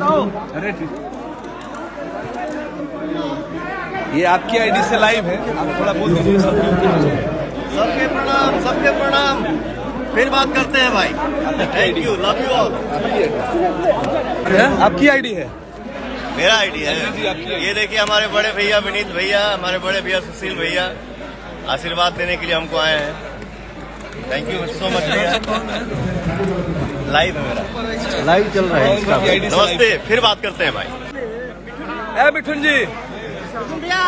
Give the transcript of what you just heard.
अरे ये आपकी आईडी से लाइव है, आप थोड़ा बोल दीजिए। सबके प्रणाम, सबके प्रणाम। फिर बात करते हैं भाई। Thank you, love you all. आपकी आईडी है? मेरा आईडी है। जी, आपकी ये देखिए हमारे बड़े भैया विनीत भैया, हमारे बड़े भैया सुशील भैया आशीर्वाद देने के लिए हमको आए हैं। थैंक यू सो मच भैया। लाइव है मेरा, लाइव चल रहा है। नमस्ते, फिर बात करते हैं भाई। मिठुन जी, भैया